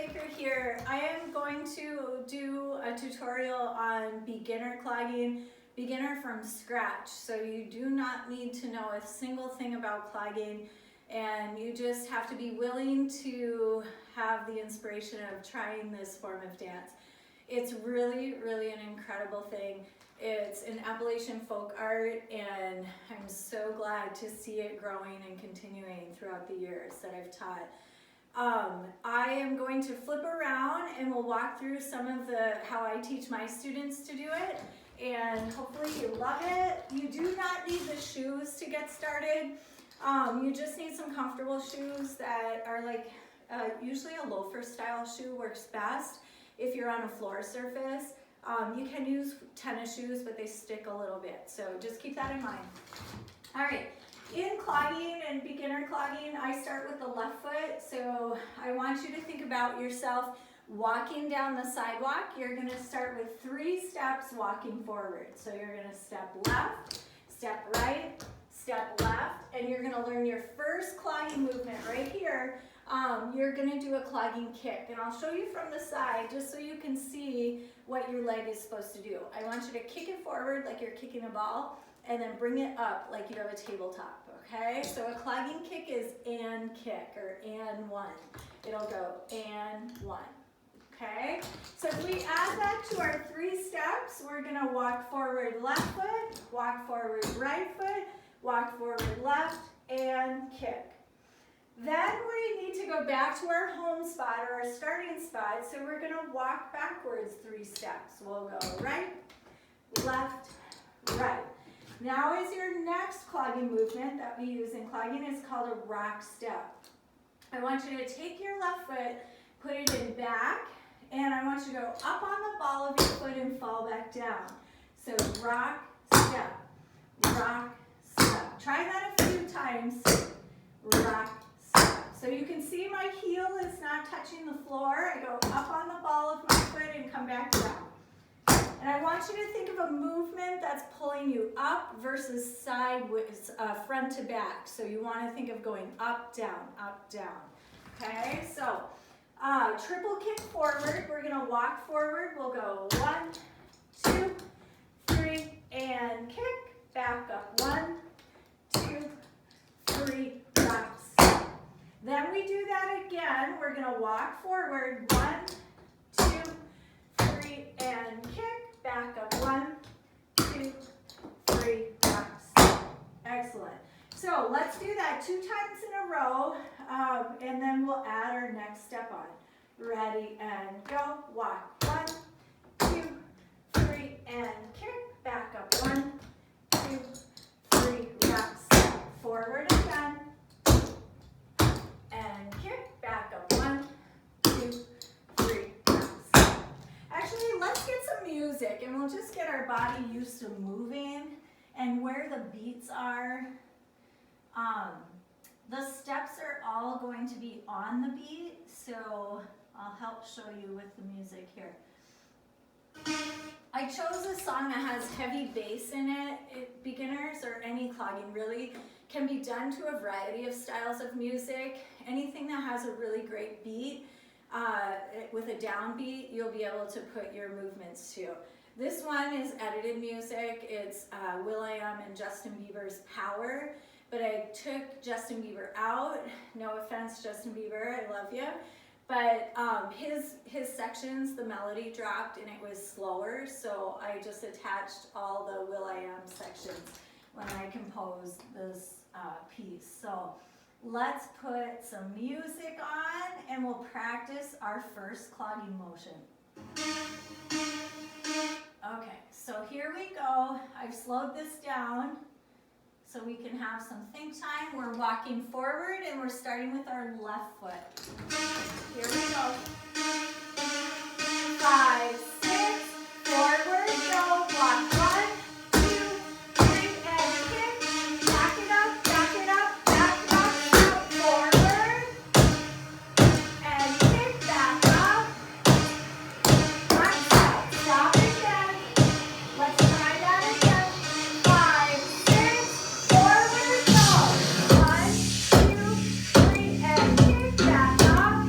Baker here. I am going to do a tutorial on beginner clogging, beginner from scratch. So you do not need to know a single thing about clogging, and you just have to be willing to have the inspiration of trying this form of dance. It's really, really an incredible thing. It's an Appalachian folk art, and I'm so glad to see it growing and continuing throughout the years that I've taught. I am going to flip around and we'll walk through some of how I teach my students to do it, and hopefully you love it. You do not need the shoes to get started. You just need some comfortable shoes that are like, usually a loafer style shoe works best if you're on a floor surface. You can use tennis shoes, but they stick a little bit, so just keep that in mind. All right. In clogging and beginner clogging, I start with the left foot. So I want you to think about yourself walking down the sidewalk. You're going to start with 3 steps walking forward. So you're going to step left, step right, step left, and you're going to learn your first clogging movement right here. You're going to do a clogging kick, and I'll show you from the side just so you can see what your leg is supposed to do. I want you to kick it forward like you're kicking a ball, and then bring it up like you have a tabletop, okay? So a clogging kick is and kick, or and 1. It'll go and 1, okay? So if we add that to our 3 steps, we're gonna walk forward left foot, walk forward right foot, walk forward left, and kick. Then we need to go back to our home spot, or our starting spot, so we're gonna walk backwards 3 steps. We'll go right, left, right. Now is your next clogging movement that we use in clogging. It's called a rock step. I want you to take your left foot, put it in back, and I want you to go up on the ball of your foot and fall back down. So rock, step, rock, step. Try that a few times. Rock, step. So you can see my heel is not touching the floor. I go up on the ball of my foot and come back down. And I want you to think of a movement that's pulling you up versus sideways, front to back. So you want to think of going up, down, okay? So triple kick forward. We're going to walk forward. We'll go 1, 2, 3, and kick. Back up. 1, 2, 3, rock, step. Then we do that again. We're going to walk forward. 1, 2, 3, and kick. Back up. 1, 2, 3, rock, step. Excellent. So let's do that 2 times in a row, and then we'll add our next step on. Ready, and go. Walk. 1, 2, 3, and kick. Back up. 1, 2, 3, rock, step. Forward again, and kick. Back up. 1, 2, 3, rock, step. Actually, let's get some music, and we'll just get our body used to moving and where the beats are. The steps are all going to be on the beat, so I'll help show you with the music here. I chose a song that has heavy bass in it. Beginners or any clogging really can be done to a variety of styles of music. Anything that has a really great beat, with a downbeat, you'll be able to put your movements to. This one is edited music. It's will.i.am and Justin Bieber's Power, but I took Justin Bieber out. No offense, Justin Bieber, I love you. But his sections, the melody dropped and it was slower, so I just attached all the will.i.am sections when I composed this piece. So let's put some music on and we'll practice our first clogging motion. Okay, so here we go. I've slowed this down so we can have some think time. We're walking forward and we're starting with our left foot. Here we go. 5, 6, forward, go, walk. 1, 2, 3, and kick. Back it up, back it up, back it up, forward, and kick, back up. Right side, stop again. Let's try that again. 5, 6, forward, go. 1, 2, 3, and kick, back up.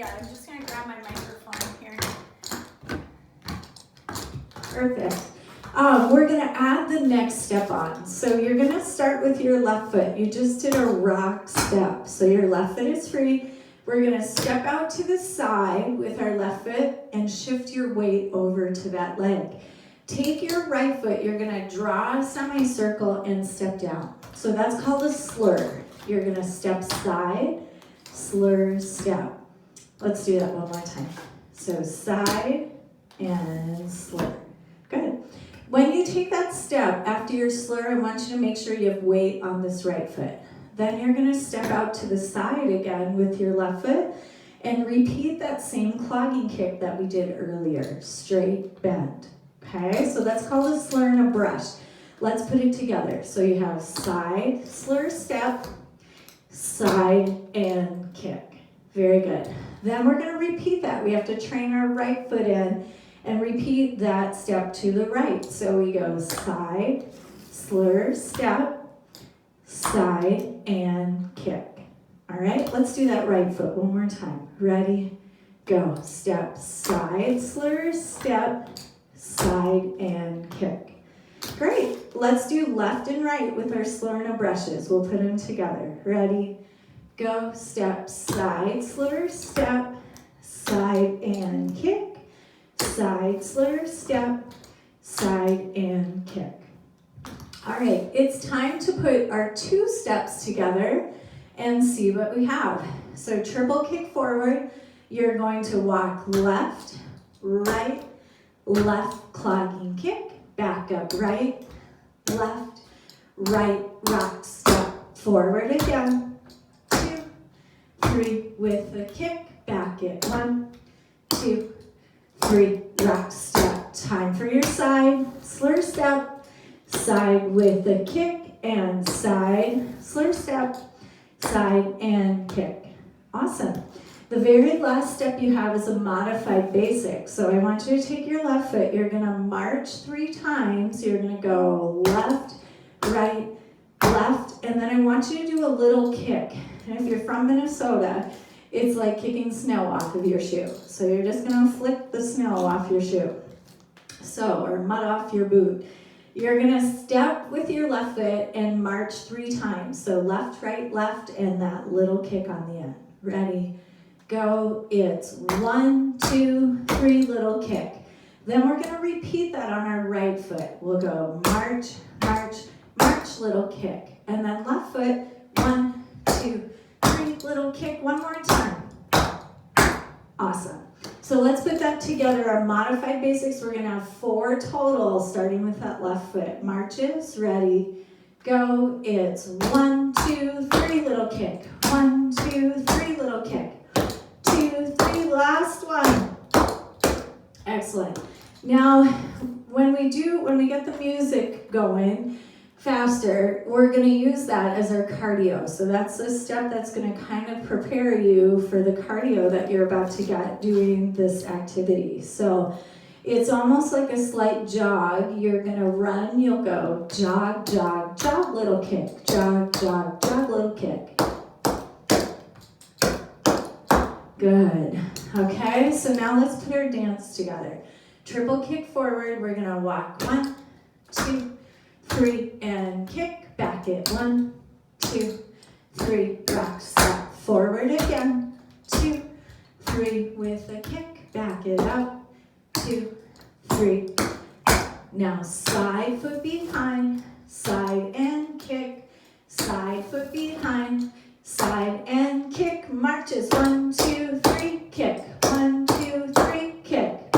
yeah, I'm just gonna grab my microphone here. Perfect. We're going to add the next step on. So you're going to start with your left foot. You just did a rock step. So your left foot is free. We're going to step out to the side with our left foot and shift your weight over to that leg. Take your right foot. You're going to draw a semicircle and step down. So that's called a slur. You're going to step side, slur, step. Let's do that one more time. So side and slur. Good. When you take that step after your slur, I want you to make sure you have weight on this right foot. Then you're going to step out to the side again with your left foot and repeat that same clogging kick that we did earlier. Straight bend. Okay, so that's called a slur and a brush. Let's put it together. So you have side, slur, step, side, and kick. Very good. Then we're going to repeat that. We have to train our right foot in and repeat that step to the right. So we go side, slur, step, side, and kick. All right, let's do that right foot one more time. Ready, go. Step, side, slur, step, side, and kick. Great. Let's do left and right with our slur and brushes. We'll put them together. Ready, go. Step, side, slur, step, side, and kick. Side, slur, step, side, and kick. All right, it's time to put our two steps together and see what we have. So triple kick forward. You're going to walk left, right, left, clogging kick, back up, right, left, right, rock, step, forward again, 2, 3, with a kick, back it, 1, 2, 3, rock, step. Time for your side, slur, step, side with a kick, and side, slur, step, side, and kick. Awesome. The very last step you have is a modified basic. So I want you to take your left foot. You're going to march 3 times. You're going to go left, right, left, and then I want you to do a little kick. And if you're from Minnesota, it's like kicking snow off of your shoe. So you're just going to flick the snow off your shoe. So, or mud off your boot. You're going to step with your left foot and march 3 times. So left, right, left, and that little kick on the end. Ready, go. It's 1, 2, 3, little kick. Then we're going to repeat that on our right foot. We'll go march, march, march, little kick. And then left foot, 1, 2, 3, little kick. One more time. Awesome. So let's put that together. Our modified basics, we're going to have 4 total, starting with that left foot. Marches, ready, go. It's 1, 2, 3, little kick. 1, 2, 3, little kick. 2, 3, last one. Excellent. Now, when we get the music going faster, we're going to use that as our cardio. So that's a step that's going to kind of prepare you for the cardio that you're about to get doing this activity. So it's almost like a slight jog. You're going to run, you'll go jog, jog, jog, little kick. Jog, jog, jog, little kick. Good. Okay, so now let's put our dance together. Triple kick forward. We're going to walk 1, 2, 3, and kick. Back it. 1, 2, 3. Rock, step. Forward again. 2, 3. With a kick. Back it up. 2, 3. Now side foot behind. Side and kick. Side foot behind. Side and kick. Marches. 1, 2, 3. Kick. 1, 2, 3. Kick.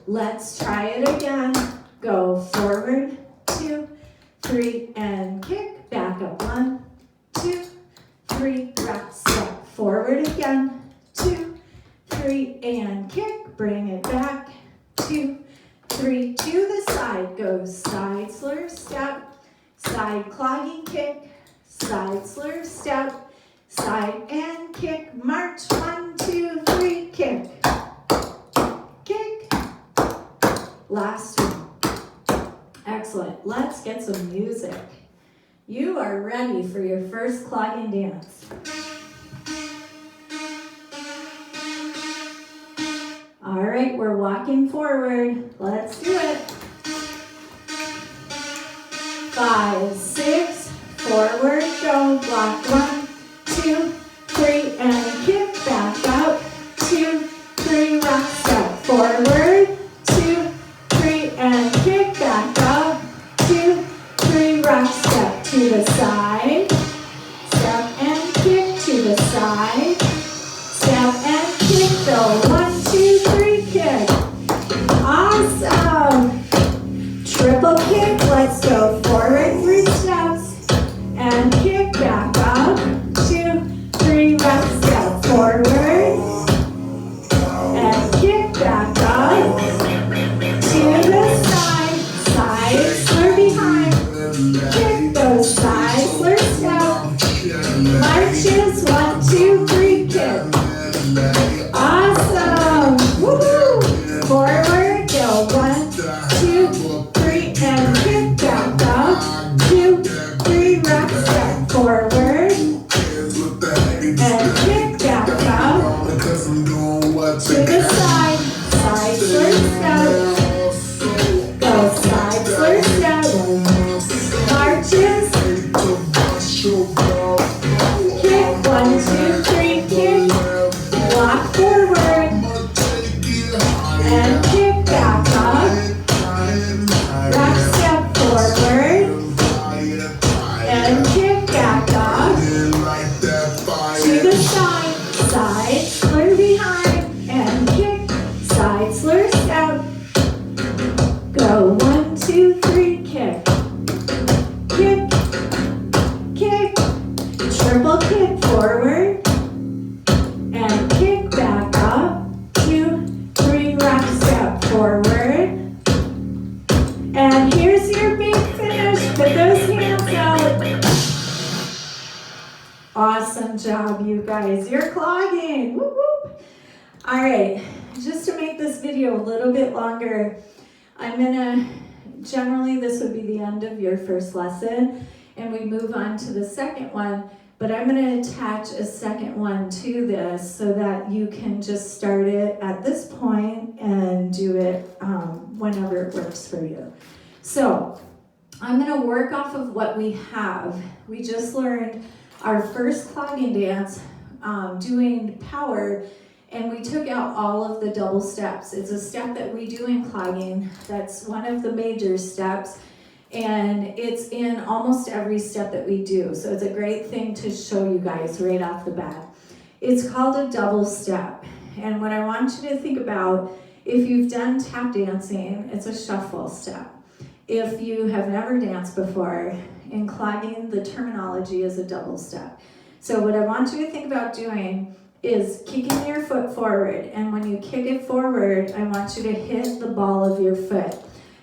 Let's try it again. Go forward. 2, 3, and kick. Back up. 1, 2, 3. Rock, step. Forward again. 2, 3, and kick. Bring it back. 2, 3. To the side. Go side, slur, step. Side, clogging kick. Side, slur, step. Side, and kick. March. 1, 2, 3. Kick. Kick. Last one. Excellent. Let's get some music. You are ready for your first clogging dance. we're walking forward. Let's do it. 5, 6, forward, go, walk, 1, 2, 3, and kick back up, 2, 3, rock, step, forward, 2, 3, and kick back up, 2, 3, rock, step, to the side, step and kick to the side, step and kick, go, 1, 2, 3, kick, awesome, triple kick, let's go, forward, 3 steps, and kick back up, 2, 3, rock, step, forward, and kick back up, to the side, side, slur behind, kick those sides, slur step, marches, 1, 2, 3, kick, awesome, woohoo, forward, go, 1, 2, 3, and kick back up, 2, 3, rock, step, forward, and kick back up, to the side, side, slur step, go, side, slur step, marches, kick, 1, 2, 3, kick, walk forward, and kick back up, rock step forward, and kick back up, to the side, side, slur behind, and kick, side, slur step, go, 1, 2, 3, kick, kick, kick, triple kick forward, and kick back up, 2, 3, rock step forward, and here's your big finish, put those hands out. Awesome job, you guys, you're clogging, whoop whoop. All right, just to make this video a little bit longer, generally this would be the end of your first lesson, and we move on to the second one, but I'm gonna attach a second one to this so that you can just start it at this point and do it whenever it works for you. So, I'm gonna work off of what we have. We just learned our first clogging dance doing power, and we took out all of the double steps. It's a step that we do in clogging. That's one of the major steps, and it's in almost every step that we do. So it's a great thing to show you guys right off the bat. It's called a double step, and what I want you to think about, if you've done tap dancing, it's a shuffle step. If you have never danced before, in clogging, the terminology is a double step. So what I want you to think about doing is kicking your foot forward, and when you kick it forward, I want you to hit the ball of your foot.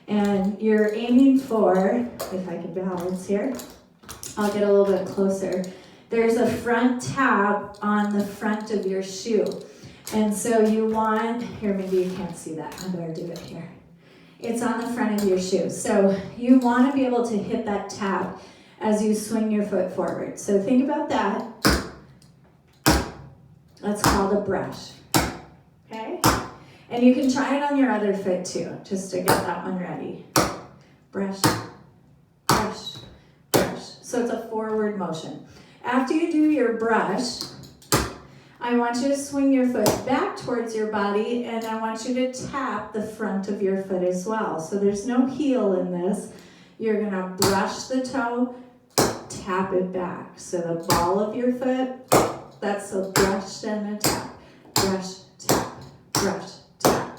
And you're aiming for, if I can balance here, I'll get a little bit closer. There's a front tab on the front of your shoe. And so you want, here maybe you can't see that, I better do it here. It's on the front of your shoe. So you want to be able to hit that tab as you swing your foot forward. So think about that. That's called a brush. Okay? And you can try it on your other foot too, just to get that one ready. Brush, brush, brush. So it's a forward motion. After you do your brush, I want you to swing your foot back towards your body, and I want you to tap the front of your foot as well. So there's no heel in this. You're gonna brush the toe, tap it back. So the ball of your foot, that's a brush and a tap. Brush, tap, brush, tap.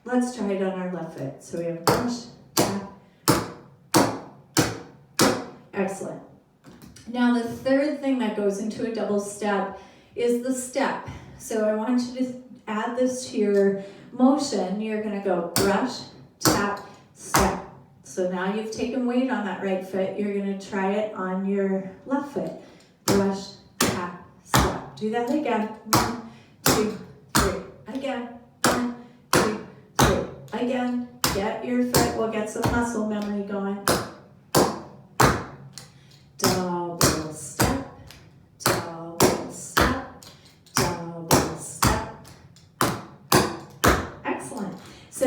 Let's try it on our left foot. So we have brush, tap. Excellent. Now the third thing that goes into a double step is the step. So I want you to add this to your motion. You're gonna go brush, tap, step. So now you've taken weight on that right foot. You're gonna try it on your left foot. Brush, tap, step. Do that again. 1, 2, 3. Again. 1, 2, 3. Again. Get your foot. We'll get some muscle memory going. Double step. Double step. Double step.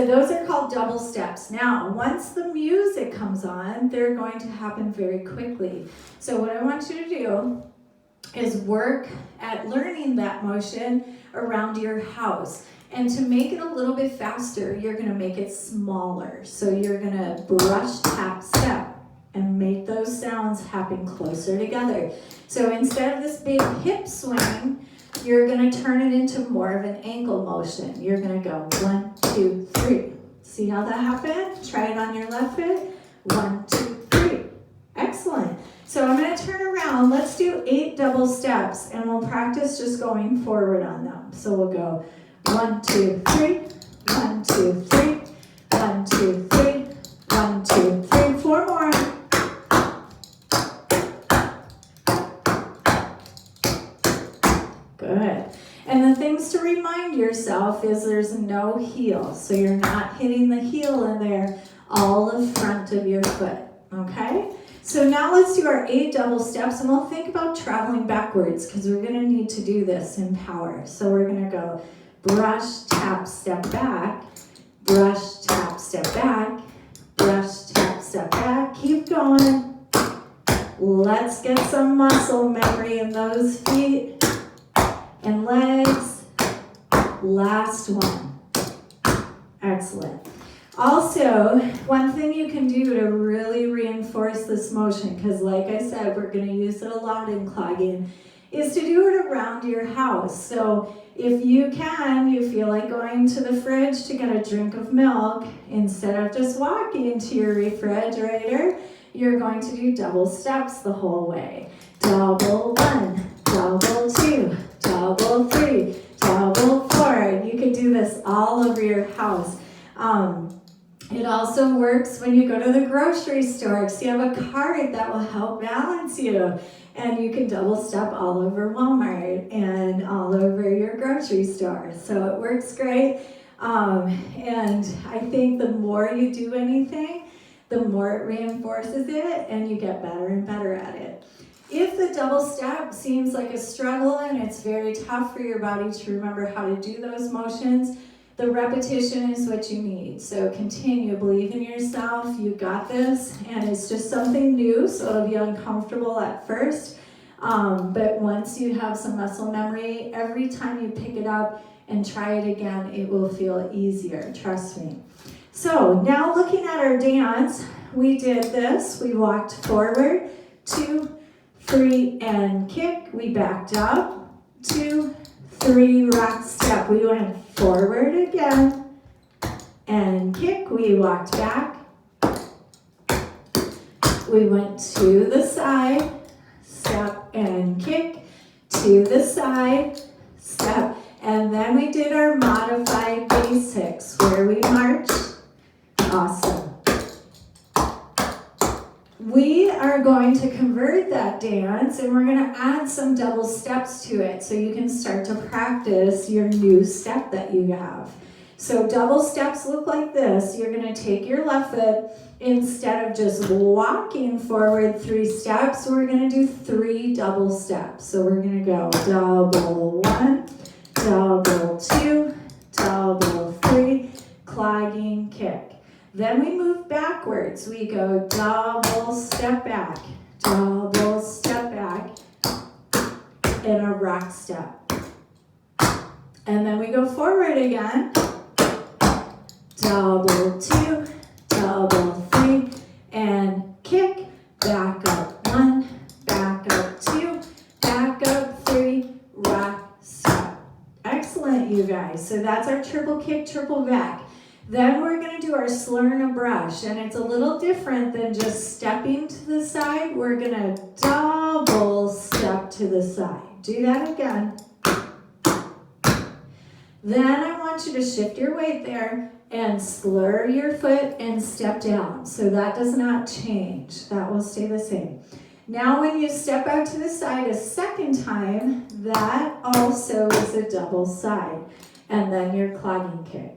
So those are called double steps. Now, once the music comes on, they're going to happen very quickly. So what I want you to do is work at learning that motion around your house. And to make it a little bit faster, you're going to make it smaller. So you're going to brush, tap, step, and make those sounds happen closer together. So instead of this big hip swing, you're going to turn it into more of an ankle motion. You're going to go 1, 2, 3. See how that happened? Try it on your left foot. 1, 2, 3. Excellent. So I'm going to turn around. Let's do 8 double steps, and we'll practice just going forward on them. So we'll go 1, 2, 3, 1, 2, 3, 1, 2, 3, 1, 2, 3, 4 more. Good. And the things to remind yourself is there's no heel. So you're not hitting the heel in there, all the front of your foot. Okay? So now let's do our 8 double steps, and we'll think about traveling backwards because we're going to need to do this in power. So we're going to go brush, tap, step back, brush, tap, step back, brush, tap, step back. Keep going. Let's get some muscle memory in those feet and legs. Last one. Excellent. Also, one thing you can do to really reinforce this motion, because like I said, we're going to use it a lot in clogging, is to do it around your house. So if you can, you feel like going to the fridge to get a drink of milk, instead of just walking to your refrigerator, you're going to do double steps the whole way. Double 1, double 2, double 3, double 4. You can do this all over your house. It also works when you go to the grocery store, because you have a cart that will help balance you. And you can double step all over Walmart and all over your grocery store. So it works great. And I think the more you do anything, the more it reinforces it and you get better and better at it. If the double step seems like a struggle and it's very tough for your body to remember how to do those motions, the repetition is what you need. So continue, believe in yourself, you got this, and it's just something new, so it'll be uncomfortable at first. But once you have some muscle memory, every time you pick it up and try it again, it will feel easier, trust me. So now looking at our dance, we did this, we walked forward, 2, 3, and kick, we backed up, 2, 3, rock, step, we went forward again, and kick, we walked back, we went to the side, step and kick, to the side, step, and then we did our modified basics where we marched. Awesome. We are going to convert that dance and we're going to add some double steps to it so you can start to practice your new step that you have. So double steps look like this. You're going to take your left foot, instead of just walking forward 3 steps, we're going to do 3 double steps. So we're going to go double 1, double 2, double 3, clogging, kick. Then we move backwards. We go double step back, and a rock step. And then we go forward again, double 2, double 3, and kick, back up 1, back up 2, back up 3, rock, step. Excellent, you guys. So that's our triple kick, triple back. Then we're going to do our slur and a brush, and it's a little different than just stepping to the side. We're going to double step to the side. Do that again. Then I want you to shift your weight there and slur your foot and step down. So that does not change. That will stay the same. Now when you step out to the side a second time, that also is a double side. And then your clogging kick.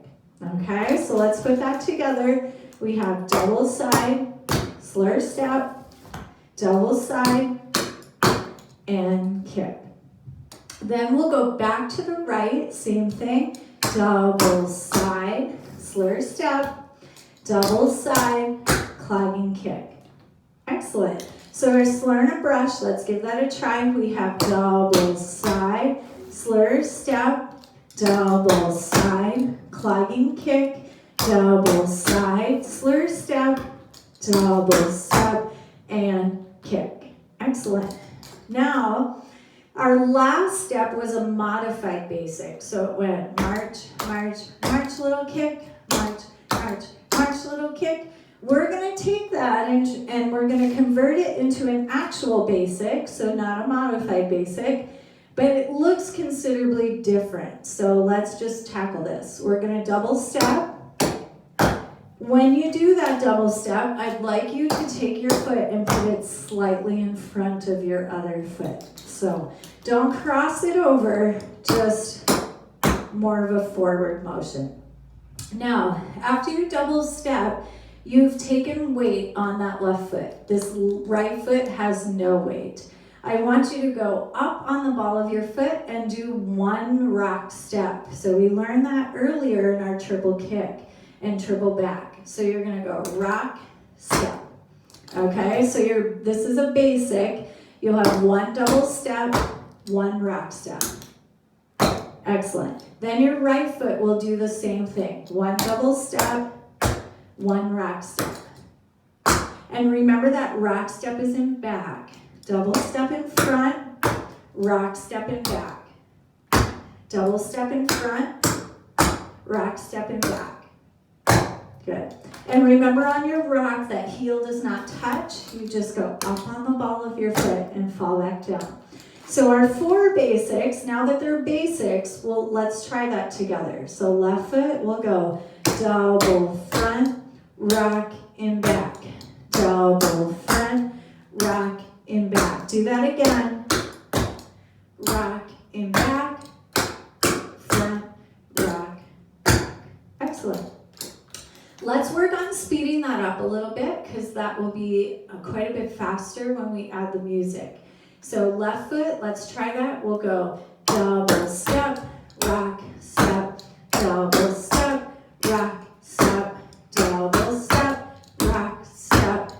Okay, so let's put that together. We have double side, slur step, double side, and kick. Then we'll go back to the right, same thing, double side, slur step, double side, clogging kick. Excellent. So we're slurring a brush. Let's give that a try. We have double side, slur step, double side, clogging kick, double side, slur step, double step, and kick. Excellent. Now, our last step was a modified basic. So it went march, march, march, little kick, march, march, march, little kick. We're going to take that and we're going to convert it into an actual basic, so not a modified basic, but it looks considerably different. So let's just tackle this. We're going to double step. When you do that double step, I'd like you to take your foot and put it slightly in front of your other foot. So don't cross it over, just more of a forward motion. Now, after you double step, you've taken weight on that left foot. This right foot has no weight. I want you to go up on the ball of your foot and do one rock step. So we learned that earlier in our triple kick and triple back. So you're gonna go rock, step. Okay, so this is a basic. You'll have one double step, one rock step. Excellent. Then your right foot will do the same thing. One double step, one rock step. And remember that rock step is in back. Double step in front, rock step in back. Double step in front, rock step in back. Good. And remember on your rock, that heel does not touch. You just go up on the ball of your foot and fall back down. So our 4 basics, now that they're basics, well, let's try that together. So left foot, we'll go double front, rock in back. Double front, rock in back. Do that again. Rock in back, front, rock. Excellent. Let's work on speeding that up a little bit because that will be quite a bit faster when we add the music. So left foot, let's try that. We'll go double step, rock, step, double step, rock, step, double step, rock, step.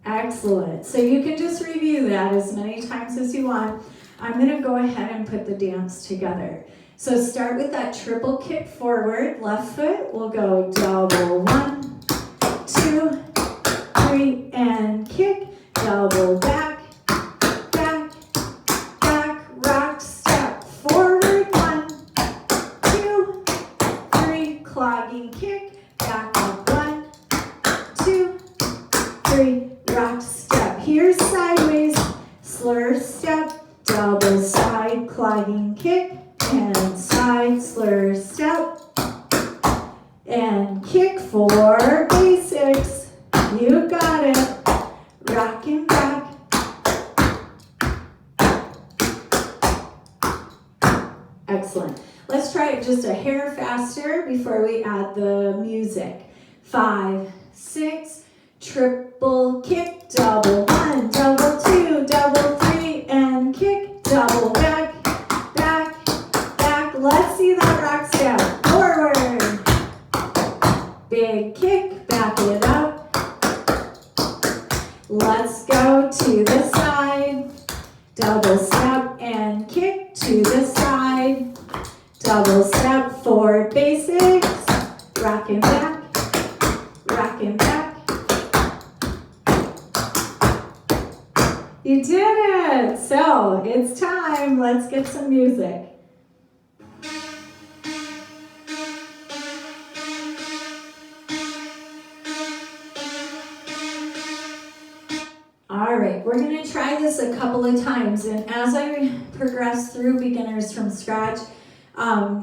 Excellent. So you can just review that as many times as you want. I'm going to go ahead and put the dance together. So start with that triple kick forward. Left foot, we'll go double 1, 2, 3, and kick. Double back, back, back, rock, step. Forward, 1, 2, 3, clogging kick. Back up, 1, 2, 3, rock, step. Here's sideways, slur, step, double side, clogging kick. And side, slur, step, and kick for basics. You got it. Rocking back. Excellent. Let's try it just a hair faster before we add the music. 5, 6, triple kick, double 1, double 2, double 3, and kick, double back. Let's see that rock step. Forward. Big kick, back it up. Let's go to the side. Double step and kick to the side. Double step, forward basics. Rocking back, rocking back. You did it. So it's time. Let's get some music. All right, we're going to try this a couple of times, and as I progress through beginners from scratch,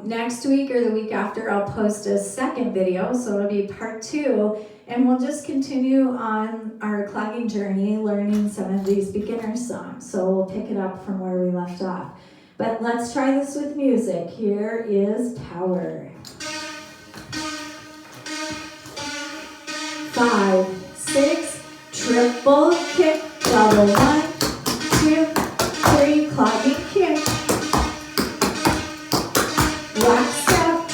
next week or the week after, I'll post a second video, so it'll be part 2, and we'll just continue on our clogging journey, learning some of these beginner songs. So we'll pick it up from where we left off. But let's try this with music. Here is Power. 5, 6, triple kick, double 1, 2, 3, clogging kick. Rock step,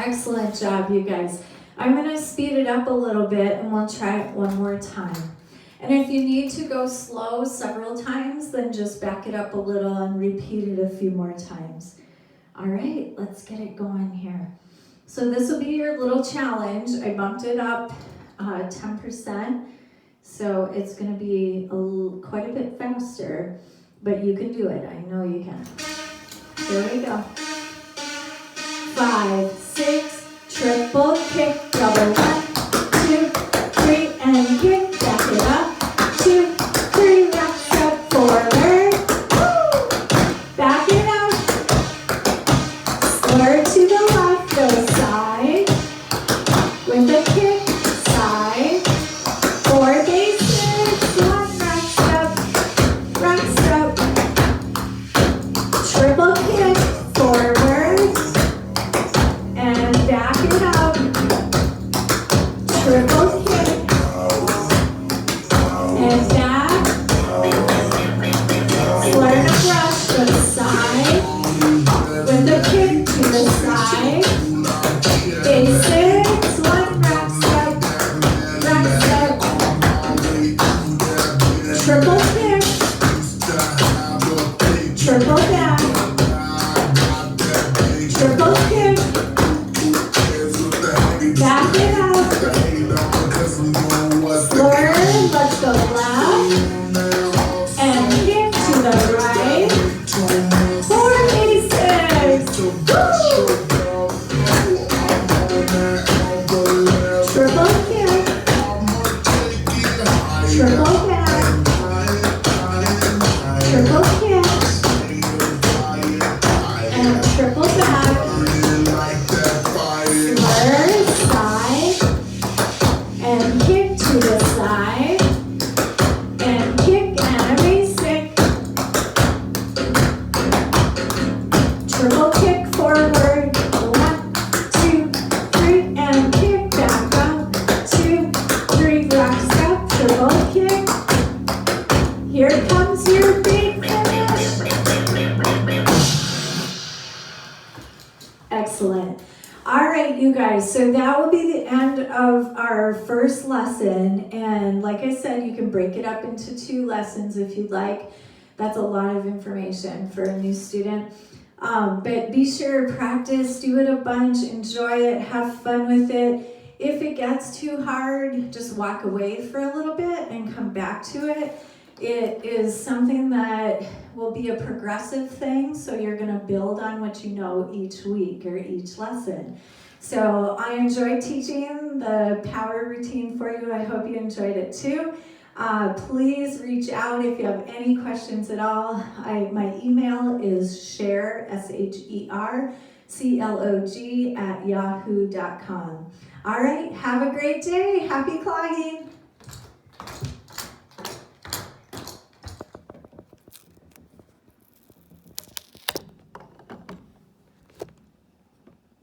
Excellent job, you guys. I'm going to speed it up a little bit and we'll try it one more time. And if you need to go slow several times, then just back it up a little and repeat it a few more times. All right, let's get it going here. So this will be your little challenge. I bumped it up 10%. So it's going to be quite a bit faster, but you can do it. I know you can. Here we go. 5, 6, triple kick, double 1, 2, 3, and kick, back it up. 2, 3, back step forward. Woo! Back it up. Slur to the left, go side. With a kick, side. 4 basics, 1 rack step, triple kick, forward, and back it up, triple kick, and back, slur and a brush to the side, with a kick to the side, basics, 1 rack step, triple kick, triple back, triple kick, back it up, slur, let's go left, and kick to the right, 4 basics, woo! Triple kick, triple back, triple kick, and triple back, slur, side, and kick to the side, and kick and a basic, triple kick forward, 1, 2, 3, and kick back up, 2, 3, rock step, triple kick, here comes your big finish. Excellent. All right, you guys, so that will be the end of our first lesson. And like I said, you can break it up into 2 lessons if you'd like. That's a lot of information for a new student. But be sure to practice, do it a bunch, enjoy it, have fun with it. If it gets too hard, just walk away for a little bit and come back to it. It is something that will be a progressive thing, so you're going to build on what you know each week or each lesson. So I enjoyed teaching the power routine for you. I hope you enjoyed it too. Please reach out if you have any questions at all. My email is share, SHERCLOG @yahoo.com. All right, have a great day. Happy clogging.